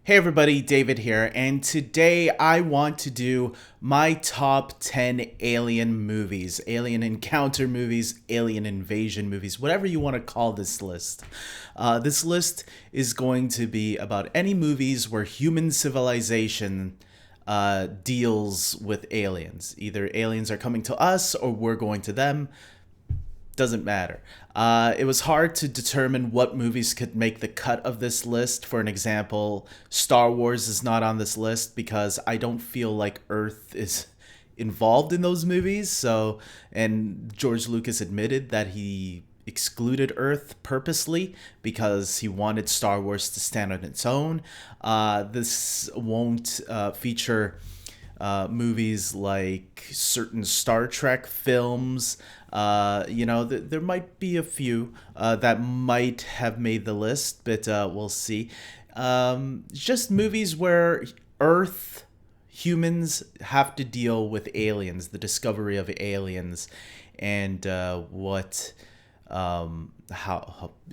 Hey everybody, David here, and today I want to do my top 10 alien movies, alien encounter movies, alien invasion movies, whatever you want to call this list. This list is going to be about any movies where human civilization deals with aliens. Either aliens are coming to us or we're going to them, doesn't matter. It was hard to determine what movies could make the cut of this list. For an example, Star Wars is not on this list because I don't feel like Earth is involved in those movies. So, and George Lucas admitted that he excluded Earth purposely because he wanted Star Wars to stand on its own. This won't feature movies like certain Star Trek films. There might be a few that might have made the list, but we'll see. Just movies where Earth humans have to deal with aliens, the discovery of aliens, and how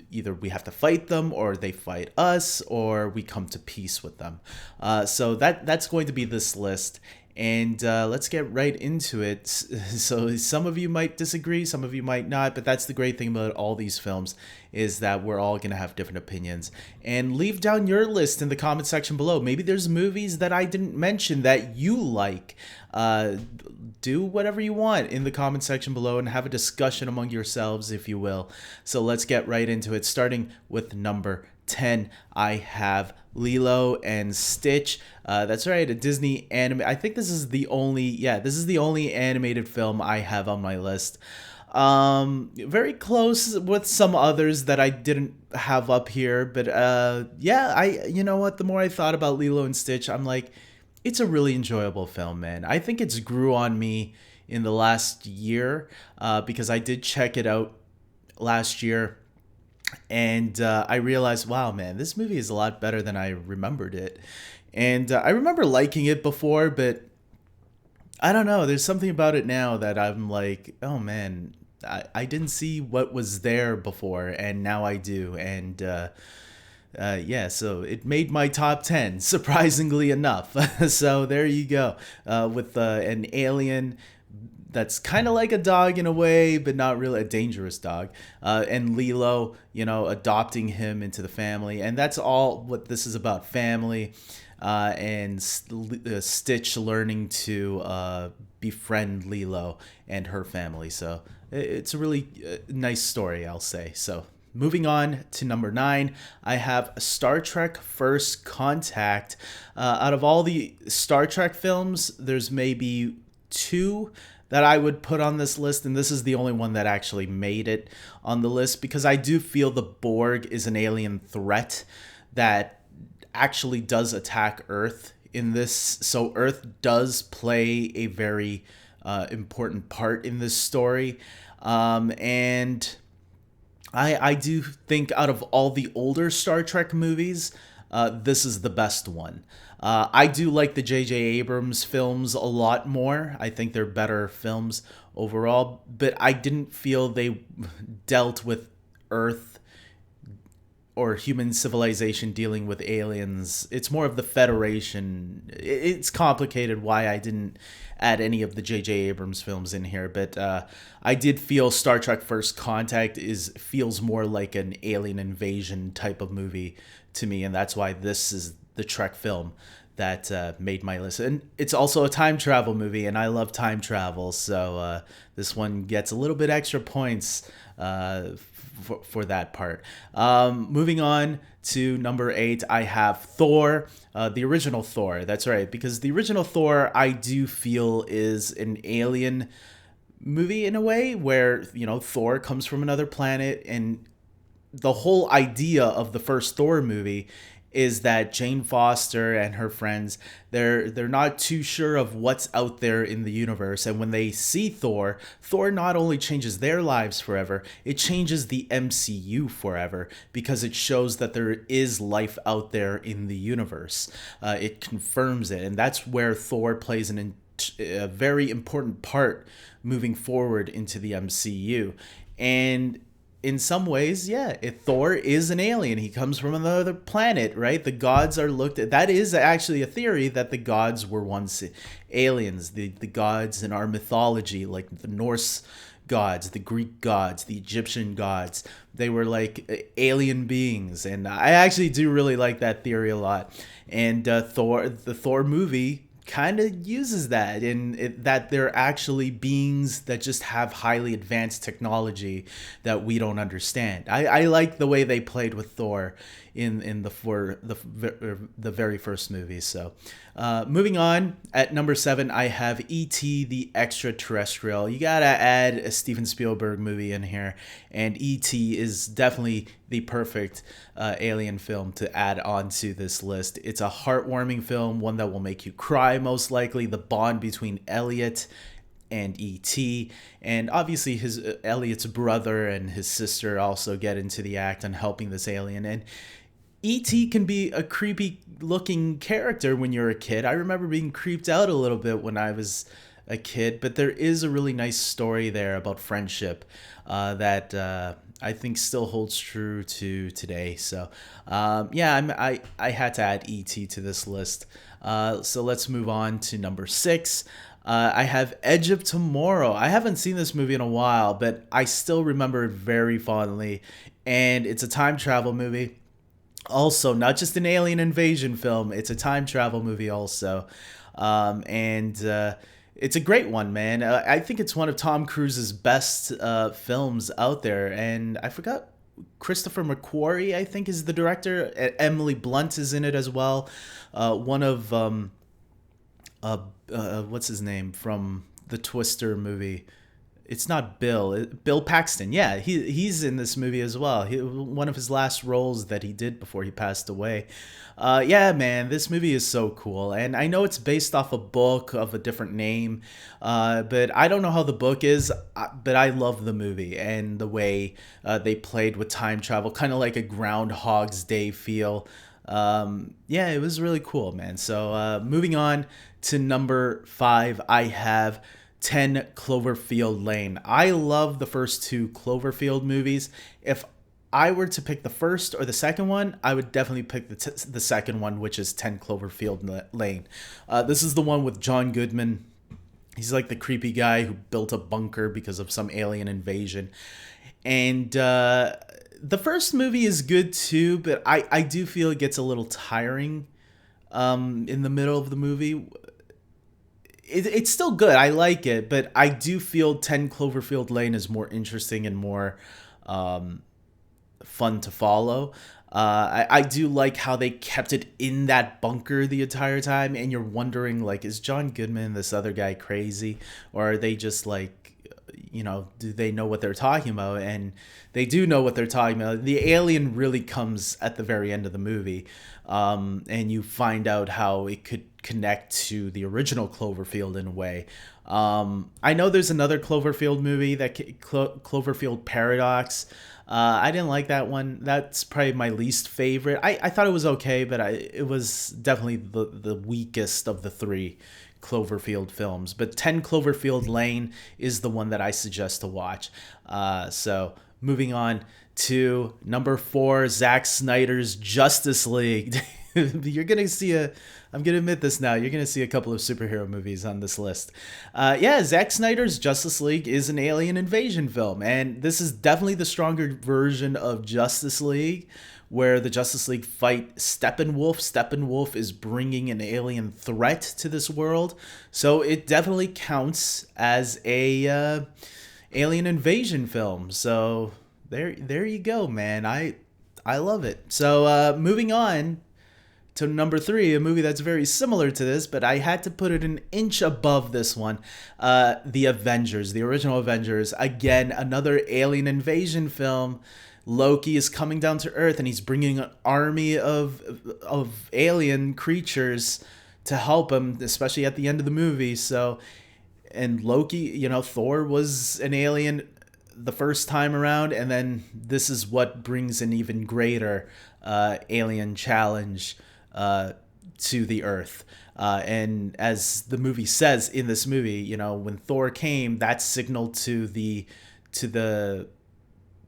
either we have to fight them or they fight us or we come to peace with them. So that's going to be this list. And let's get right into it. So some of you might disagree, some of you might not, but that's the great thing about all these films is that we're all going to have different opinions. And leave down your list in the comment section below. Maybe there's movies that I didn't mention that you like. Do whatever you want in the comment section below and have a discussion among yourselves, if you will. So let's get right into it, starting with number 10. I have Lilo and Stitch. That's right, a Disney anime. I think this is the only animated film I have on my list. Very close with some others that I didn't have up here, but you know what? The more I thought about Lilo and Stitch, I'm like, it's a really enjoyable film, man. I think it's grew on me in the last year because I did check it out last year. And I realized, wow, man, this movie is a lot better than I remembered it. And I remember liking it before, but I don't know. There's something about it now that I'm like, oh, man, I didn't see what was there before, and now I do. And so it made my top 10, surprisingly enough. So there you go, with an alien that's kind of like a dog in a way, but not really a dangerous dog. And Lilo, adopting him into the family. And that's all what this is about, family. And Stitch learning to befriend Lilo and her family. So it's a really nice story, I'll say. So moving on to number 9, I have Star Trek First Contact. Out of all the Star Trek films, there's maybe 2 that I would put on this list, and this is the only one that actually made it on the list because I do feel the Borg is an alien threat that actually does attack Earth in this. So Earth does play a very important part in this story. And I do think out of all the older Star Trek movies, this is the best one. I do like the J.J. Abrams films a lot more. I think they're better films overall, but I didn't feel they dealt with Earth or human civilization dealing with aliens. It's more of the Federation. It's complicated why I didn't add any of the J.J. Abrams films in here, but I did feel Star Trek First Contact feels more like an alien invasion type of movie to me, and that's why this is the Trek film that made my list. And it's also a time travel movie, and I love time travel, so this one gets a little bit extra points for that part. Moving on to number 8, I have Thor, the original Thor. That's right, because the original Thor I do feel is an alien movie in a way where, Thor comes from another planet, and the whole idea of the first Thor movie is that Jane Foster and her friends, they're not too sure of what's out there in the universe, and when they see Thor not only changes their lives forever, it changes the MCU forever because it shows that there is life out there in the universe. It confirms it, and that's where Thor plays a very important part moving forward into the MCU. And in some ways, yeah, Thor is an alien. He comes from another planet, right? The gods are looked at. That is actually a theory that the gods were once aliens. The gods in our mythology, like the Norse gods, the Greek gods, the Egyptian gods, they were like alien beings. And I actually do really like that theory a lot. And the Thor movie kind of uses that in that they're actually beings that just have highly advanced technology that we don't understand. I like the way they played with Thor in the very first movie. So moving on, at number 7 I have E.T. the Extra-Terrestrial. You gotta add a Steven Spielberg movie in here, and E.T. is definitely the perfect alien film to add onto this list. It's a heartwarming film, one that will make you cry most likely. The bond between Elliot and E.T. and obviously his Elliot's brother and his sister also get into the act on helping this alien. And E.T. can be a creepy looking character when you're a kid. I remember being creeped out a little bit when I was a kid, but there is a really nice story there about friendship that I think still holds true to today. So I had to add E.T. to this list. So let's move on to number 6. I have Edge of Tomorrow. I haven't seen this movie in a while, but I still remember it very fondly. And it's a time travel movie. Also, not just an alien invasion film, it's a time travel movie also. It's a great one, man. I think it's one of Tom Cruise's best films out there. And I forgot, Christopher McQuarrie, I think, is the director. Emily Blunt is in it as well. One of, what's his name from the Twister movie? It's not Bill Paxton. Yeah, he's in this movie as well. One of his last roles that he did before he passed away. Yeah, man, this movie is so cool. And I know it's based off a book of a different name, but I don't know how the book is, but I love the movie and the way they played with time travel, kind of like a Groundhog's Day feel. Yeah, it was really cool, man. So moving on to number 5, I have 10 Cloverfield Lane. I love the first 2 Cloverfield movies. If I were to pick the first or the second one, I would definitely pick the second one, which is 10 Cloverfield Lane. This is the one with John Goodman. He's like the creepy guy who built a bunker because of some alien invasion. And the first movie is good too, but I do feel it gets a little tiring in the middle of the movie. It's still good. I like it, but I do feel 10 Cloverfield Lane is more interesting and more fun to follow. I do like how they kept it in that bunker the entire time, and you're wondering, like, is John Goodman and this other guy crazy, or are they just like, do they know what they're talking about? And they do know what they're talking about. The alien really comes at the very end of the movie, and you find out how it could connect to the original Cloverfield in a way. I know there's another Cloverfield movie, that Cloverfield Paradox. I didn't like that one. That's probably my least favorite. I thought it was okay, but it was definitely the weakest of the 3 Cloverfield films. But 10 Cloverfield Lane is the one that I suggest to watch. So moving on to number 4, Zack Snyder's Justice League. You're going to see I'm going to admit this now, you're going to see a couple of superhero movies on this list. Zack Snyder's Justice League is an alien invasion film, and this is definitely the stronger version of Justice League, where the Justice League fight Steppenwolf. Steppenwolf is bringing an alien threat to this world, so it definitely counts as a alien invasion film. So there you go, man. I love it. So moving on to number 3, a movie that's very similar to this, but I had to put it an inch above this one. The Avengers, the original Avengers. Again, another alien invasion film. Loki is coming down to Earth, and he's bringing an army of alien creatures to help him, especially at the end of the movie. So, and Loki, Thor was an alien the first time around, and then this is what brings an even greater alien challenge to the Earth. And as the movie says in this movie, when Thor came, that signaled to the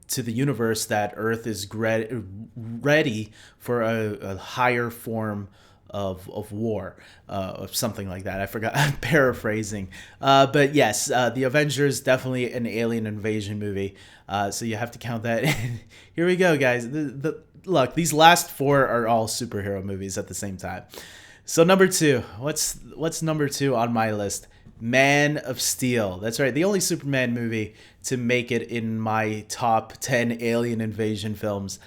to the universe that Earth is ready for a higher form of war, or something like that. I forgot. I'm paraphrasing. But yes, the Avengers, definitely an alien invasion movie. So you have to count that in. Here we go, guys. Look, these last four are all superhero movies at the same time. So number two, what's number two on my list? Man of Steel. That's right, the only Superman movie to make it in my top 10 alien invasion films.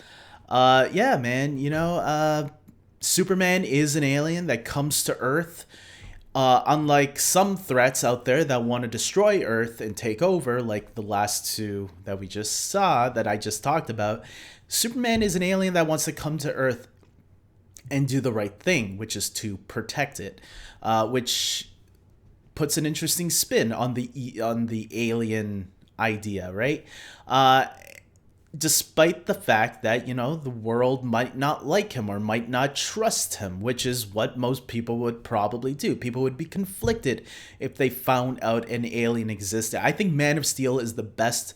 Yeah, man, Superman is an alien that comes to Earth. Unlike some threats out there that want to destroy Earth and take over, like the last two that we just saw, that I just talked about, Superman is an alien that wants to come to Earth and do the right thing, which is to protect it, which puts an interesting spin on the alien idea, right? Despite the fact that, the world might not like him or might not trust him, which is what most people would probably do. People would be conflicted if they found out an alien existed. I think Man of Steel is the best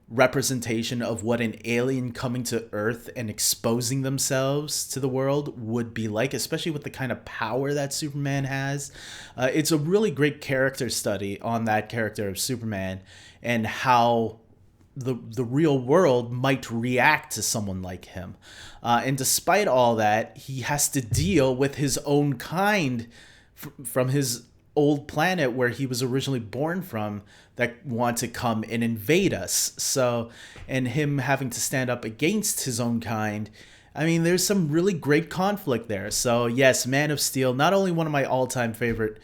representation of what an alien coming to Earth and exposing themselves to the world would be like, especially with the kind of power that Superman has. It's a really great character study on that character of Superman and how the real world might react to someone like him. And despite all that, he has to deal with his own kind from his old planet where he was originally born from that want to come and invade us. So, and him having to stand up against his own kind. I mean, there's some really great conflict there. So yes, Man of Steel, not only one of my all-time favorite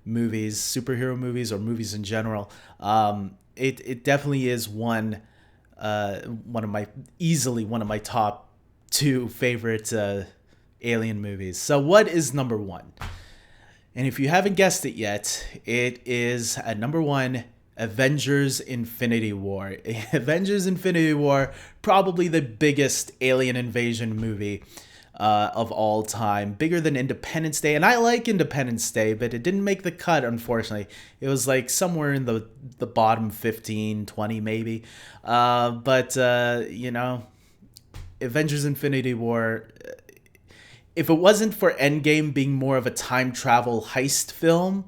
movies, superhero movies or movies in general, it definitely is one of my top two favorite alien movies. So what is number one? And if you haven't guessed it yet, it is at number one, Avengers Infinity War. Avengers Infinity War, probably the biggest alien invasion movie of all time, bigger than Independence Day. And I like Independence Day, but it didn't make the cut, unfortunately. It was like somewhere in the bottom 15, 20 maybe. Avengers Infinity War, if it wasn't for Endgame being more of a time travel heist film,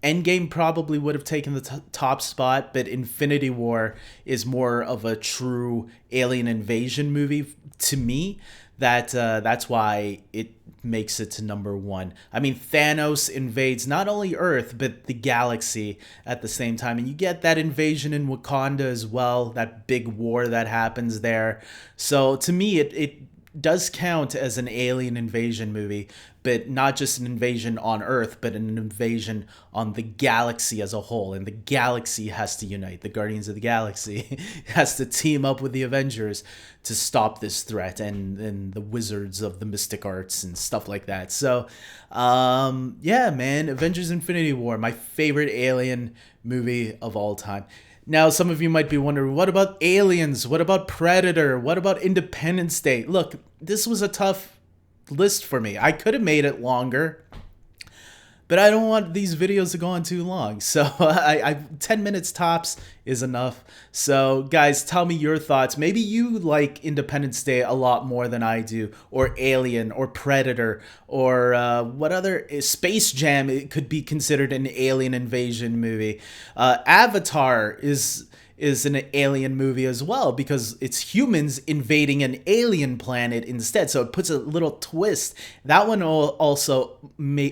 Endgame probably would have taken the top spot, but Infinity War is more of a true alien invasion movie to me. That's why it makes it to number one. I mean, Thanos invades not only Earth, but the galaxy at the same time. And you get that invasion in Wakanda as well, that big war that happens there. So to me, it does count as an alien invasion movie, but not just an invasion on Earth, but an invasion on the galaxy as a whole. And the galaxy has to unite. The Guardians of the Galaxy has to team up with the Avengers to stop this threat, and the wizards of the mystic arts and stuff like that. So, yeah, man, Avengers Infinity War, my favorite alien movie of all time. Now, some of you might be wondering, what about Aliens? What about Predator? What about Independence Day? Look, this was a tough list for me. I could have made it longer, but I don't want these videos to go on too long. So 10 minutes tops is enough. So guys, tell me your thoughts. Maybe you like Independence Day a lot more than I do, or Alien, or Predator, or what other, Space Jam, it could be considered an alien invasion movie. Avatar is an alien movie as well, because it's humans invading an alien planet instead. So it puts a little twist. That one also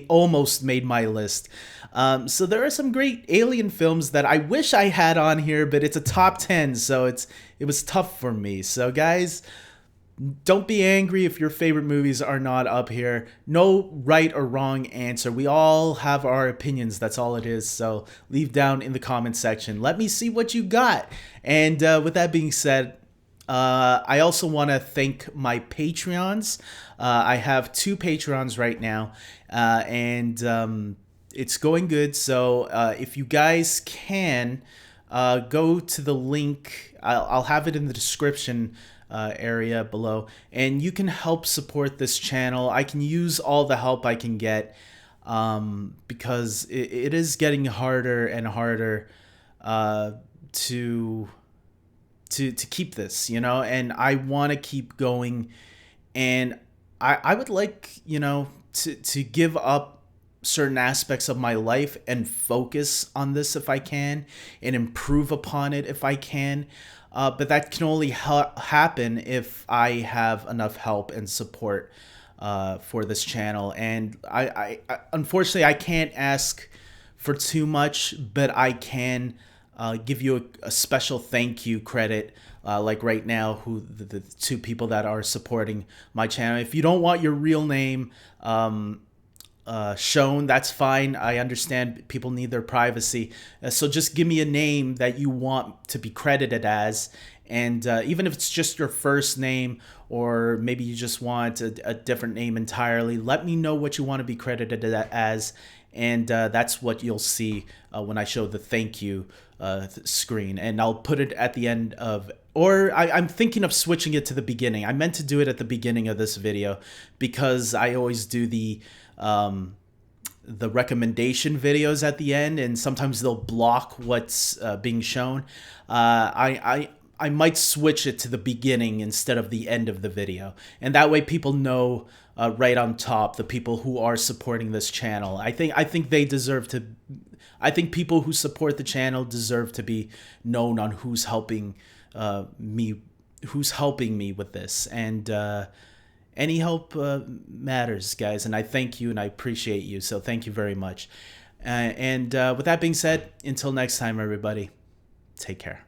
almost made my list. So there are some great alien films that I wish I had on here, but it's a top 10, so it was tough for me. So guys, don't be angry if your favorite movies are not up here. No right or wrong answer. We all have our opinions. That's all it is. So leave down in the comment section. Let me see what you got. And with that being said, I also want to thank my Patreons. I have 2 Patreons right now, and it's going good. So if you guys can go to the link, I'll have it in the description area below, and you can help support this channel. I can use all the help I can get, because it is getting harder and harder to to keep this, and I want to keep going. And I would like, to give up certain aspects of my life and focus on this if I can, and improve upon it if I can. But that can only happen if I have enough help and support for this channel. And I unfortunately, I can't ask for too much, but I can give you a special thank you credit, like right now, who the two people that are supporting my channel. If you don't want your real name shown, that's fine. I understand people need their privacy. So just give me a name that you want to be credited as. And even if it's just your first name, or maybe you just want a different name entirely, let me know what you want to be credited as. And that's what you'll see when I show the thank you screen. And I'll put it at the end of, or I'm thinking of switching it to the beginning. I meant to do it at the beginning of this video because I always do the recommendation videos at the end, and sometimes they'll block what's being shown. I might switch it to the beginning instead of the end of the video, and that way people know right on top, the people who are supporting this channel. I think they deserve to. I think people who support the channel deserve to be known on who's helping me with this, and any help matters, guys. And I thank you and I appreciate you. So thank you very much. And with that being said, until next time, everybody, take care.